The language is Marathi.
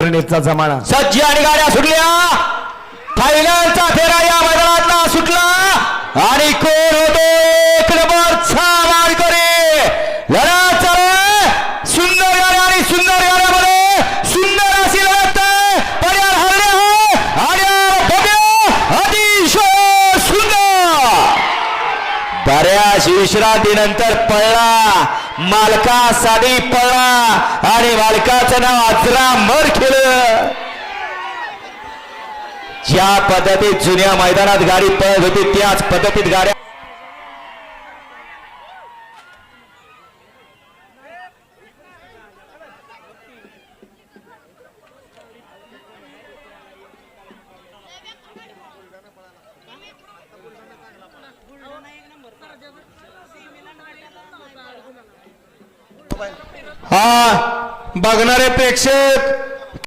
जमाना सज्ज आणि गाड्या सुटल्या। फायनलचा फेरा या मैदानातला सुटला आणि कोण होतो एक नंबरचा मानकरी। लढत चालू आहे, सुंदर गाड्या आणि सुंदर गाड्यामध्ये सुंदर अशी लढत पर्याय हरणे हो आणि भव्य अतिशय सुंदर बऱ्याच विश्रांतीनंतर पळला मालकासाठी पळला आणि मालकाचं नाव अजरामर केलं। ज्या पद्धतीत जुन्या मैदानात गाडी पळत होती त्याच पद्धतीत गाड्या हा बघणारे प्रेक्षक